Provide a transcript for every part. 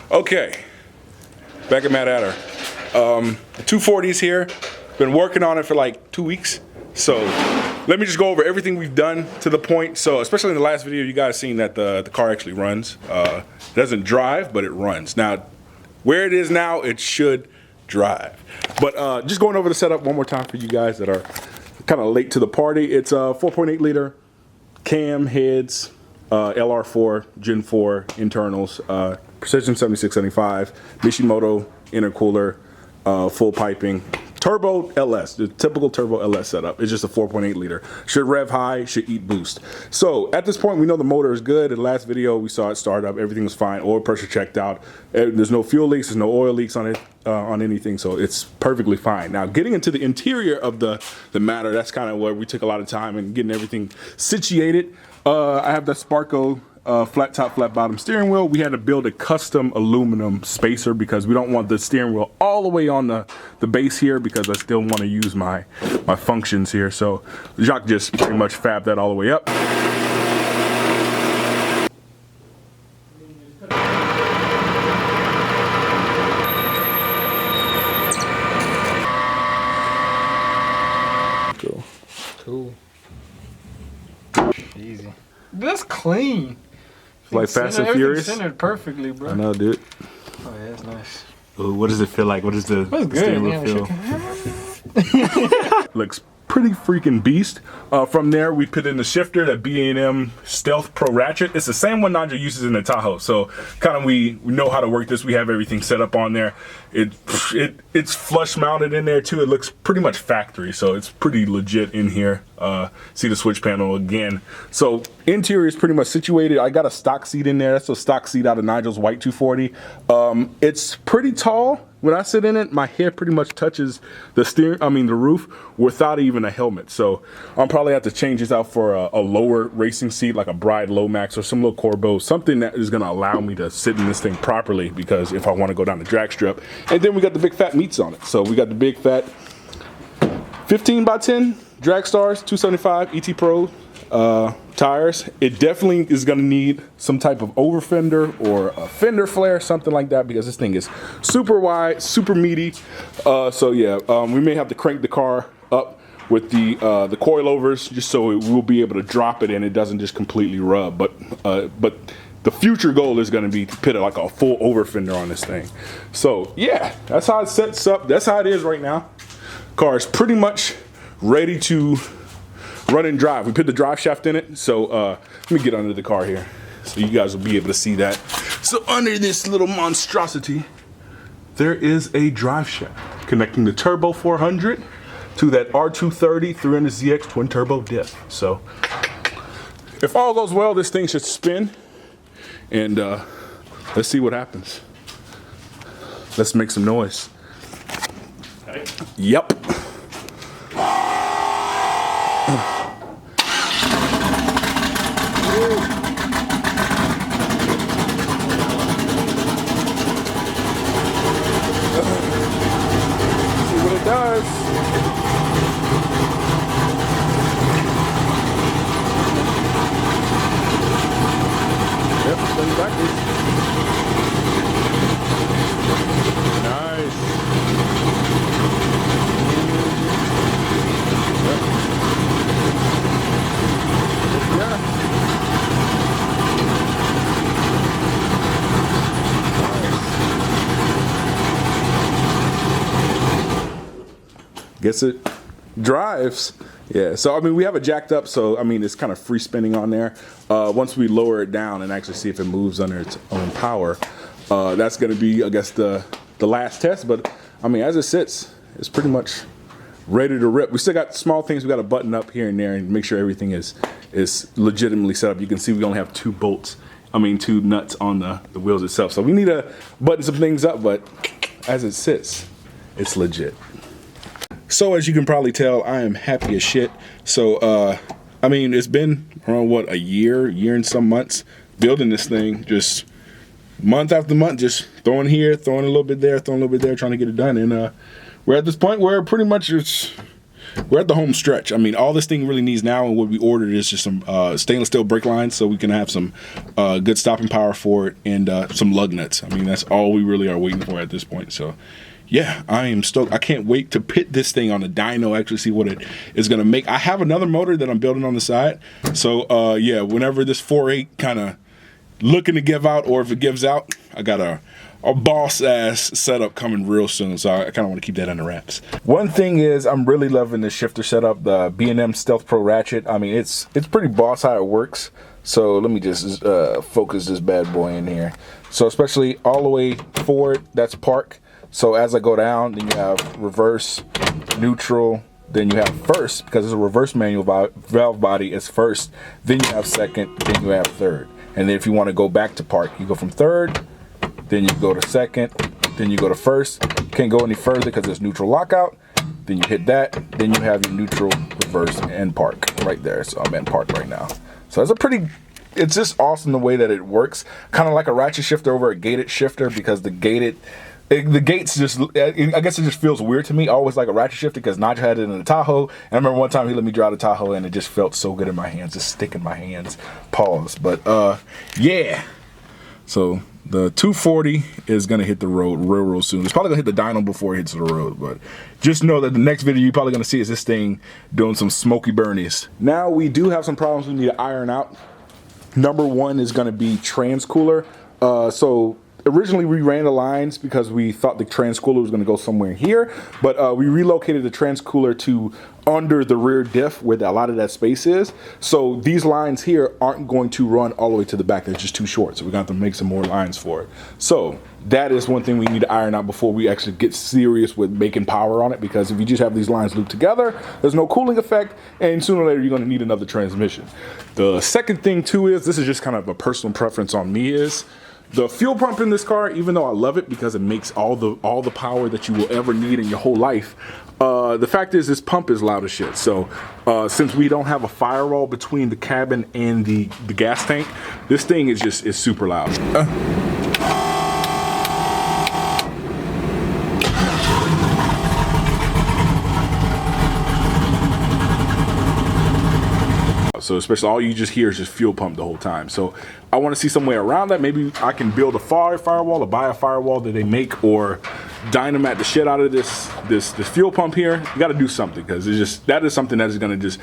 Okay, back at Matt Adder. The 240's here. Been working on it for like 2 weeks. So let me just go over everything we've done to the point. So especially in the last video, you guys seen that the car actually runs. It doesn't drive, but it runs. Now, where it is now, it should drive. But just going over the setup one more time for you guys that are kind of late to the party. It's a 4.8 liter cam heads, LR4, Gen 4 internals, Precision 7675, Mishimoto intercooler, full piping. Turbo LS, the typical turbo LS setup. It's just a 4.8 liter. Should rev high, should eat boost. So at this point, we know the motor is good. In the last video, we saw it start up. Everything was fine. Oil pressure checked out. There's no fuel leaks. There's no oil leaks on it, on anything. So it's perfectly fine. Now, getting into the interior of the matter, that's kind of where we took a lot of time and getting everything situated. I have the Sparco flat top, flat bottom steering wheel. We had to build a custom aluminum spacer because we don't want the steering wheel all the way on the base here because I still want to use my functions here. So Jacques just pretty much fabbed that all the way up. Cool. Easy. That's clean. Like Fast and Furious. Centered perfectly, bro. I know, dude. Oh yeah, that's nice. Ooh, what does it feel like? What does the steering wheel feel? Looks pretty freaking beast. From there, we put in the shifter, that B&M Stealth Pro Ratchet. It's the same one Nanja uses in the Tahoe. So kind of we know how to work this. We have everything set up on there. It's flush mounted in there too. It looks pretty much factory, so it's pretty legit in here. See the switch panel again. So interior is pretty much situated. I got a stock seat in there. That's a stock seat out of Nigel's white 240. It's pretty tall. When I sit in it, my head pretty much touches the roof without even a helmet. So I'll probably have to change this out for a lower racing seat, like a Bride Lomax or some little Corbeau, something that is gonna allow me to sit in this thing properly, because if I wanna go down the drag strip. And then we got the big fat meats on it. So we got the big fat 15x10 drag stars, 275 ET Pro tires. It definitely is going to need some type of over fender or a fender flare, something like that, because this thing is super wide, super meaty. So yeah, we may have to crank the car up with the coilovers just so we'll be able to drop it and it doesn't just completely rub. But the future goal is going to be to put like a full over fender on this thing. So yeah, that's how it sets up. That's how it is right now. Car is pretty much ready to run and drive. We put the drive shaft in it. So let me get under the car here so you guys will be able to see that. So under this little monstrosity, there is a drive shaft connecting the Turbo 400 to that R230 300ZX twin turbo diff. So if all goes well, this thing should spin, and let's see what happens. Let's make some noise. Okay. Yep. See what it does. Yep, spin backwards. Nice. Yep. Yeah. Guess it drives. Yeah, so I mean, we have it jacked up, so I mean, it's kind of free spinning on there. Once we lower it down and actually see if it moves under its own power, that's going to be, I guess, the last test. But I mean, as it sits, it's pretty much ready to rip. We still got small things we got to button up here and there and make sure everything is legitimately set up. You can see we only have two nuts on the wheels itself. So we need to button some things up, but as it sits, it's legit. So as you can probably tell, I am happy as shit. So, I mean, it's been around, what, a year and some months building this thing, just month after month, just throwing here, throwing a little bit there, throwing a little bit there, trying to get it done. And we're at this point where pretty much it's we're at the home stretch. I mean, all this thing really needs now and what we ordered is just some stainless steel brake lines so we can have some good stopping power for it and some lug nuts. I mean, that's all we really are waiting for at this point. So yeah, I am stoked. I can't wait to pit this thing on the dyno, actually see what it is going to make. I have another motor that I'm building on the side. So yeah, whenever this 4.8 kind of looking to give out, or if it gives out, I got a boss ass setup coming real soon, so I kind of want to keep that under wraps. One thing is, I'm really loving this shifter setup, the B&M Stealth Pro ratchet. I mean, it's pretty boss how it works. So let me just focus this bad boy in here. So especially all the way forward, that's park. So as I go down, then you have reverse, neutral, then you have first, because it's a reverse manual valve body, it's first, then you have second, then you have third. And then if you want to go back to park, you go from third, then you go to second, then you go to first. You can't go any further because it's neutral lockout. Then you hit that, then you have your neutral, reverse, and park right there. So I'm in park right now. So it's just awesome the way that it works. Kind of like a ratchet shifter over a gated shifter, because the gates just, I guess it just feels weird to me. I always like a ratchet shifter because Nigel had it in the Tahoe. And I remember one time he let me drive the Tahoe and it just felt so good in my hands, just stick in my hands. Pause. But yeah. So the 240 is going to hit the road real soon. It's probably going to hit the dyno before it hits the road. But just know that the next video you're probably going to see is this thing doing some smoky burnies. Now we do have some problems we need to iron out. Number one is going to be transcooler. So originally we ran the lines because we thought the transcooler was going to go somewhere here, but we relocated the transcooler to under the rear diff where a lot of that space is. So these lines here aren't going to run all the way to the back. They're just too short. So we're going to have to make some more lines for it. So that is one thing we need to iron out before we actually get serious with making power on it, because if you just have these lines looped together, there's no cooling effect, and sooner or later you're going to need another transmission. The second thing too is, this is just kind of a personal preference on me, is the fuel pump in this car, even though I love it because it makes all the power that you will ever need in your whole life, the fact is this pump is loud as shit. So since we don't have a firewall between the cabin and the gas tank, this thing is super loud. So especially all you just hear is just fuel pump the whole time. So I want to see some way around that. Maybe I can build a firewall or buy a firewall that they make, or dynamat the shit out of this fuel pump here. You got to do something, because that is something that is going to just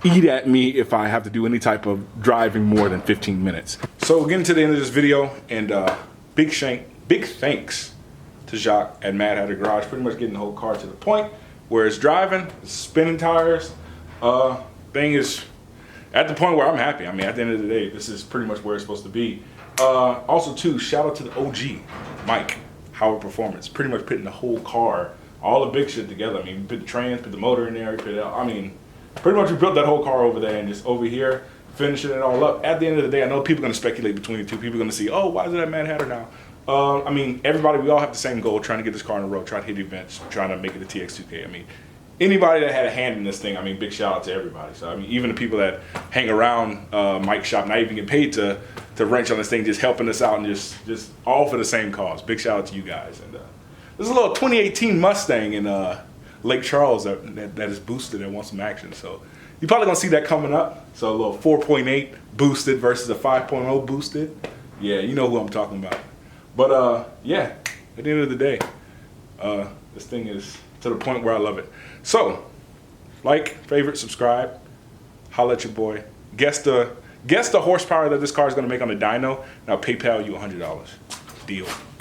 eat at me if I have to do any type of driving more than 15 minutes. So we're getting to the end of this video, and big thanks to Jacques at Mad Hatter Garage, pretty much getting the whole car to the point where it's driving, it's spinning tires. Thing is at the point where I'm happy. I mean, at the end of the day, this is pretty much where it's supposed to be. Also, too, shout out to the OG, Mike, Howard Performance. Pretty much putting the whole car, all the big shit together. I mean, we put the trans, put the motor in there, I mean, pretty much we built that whole car over there, and just over here, finishing it all up. At the end of the day, I know people are going to speculate between the two. People are going to see, oh, why is it at Mad Hatter now? I mean, everybody, we all have the same goal, trying to get this car on the road, trying to hit events, trying to make it a TX2K. I mean, anybody that had a hand in this thing, I mean, big shout out to everybody. So I mean, even the people that hang around Mike's shop, not even get paid to wrench on this thing, just helping us out, and just all for the same cause. Big shout out to you guys. And this is a little 2018 Mustang in Lake Charles that is boosted and wants some action. So you're probably gonna see that coming up. So a little 4.8 boosted versus a 5.0 boosted. Yeah, you know who I'm talking about. But yeah, at the end of the day, this thing is to the point where I love it. So, like, favorite, subscribe, holla at your boy. Guess the horsepower that this car is going to make on the dyno, and I'll PayPal you $100. Deal.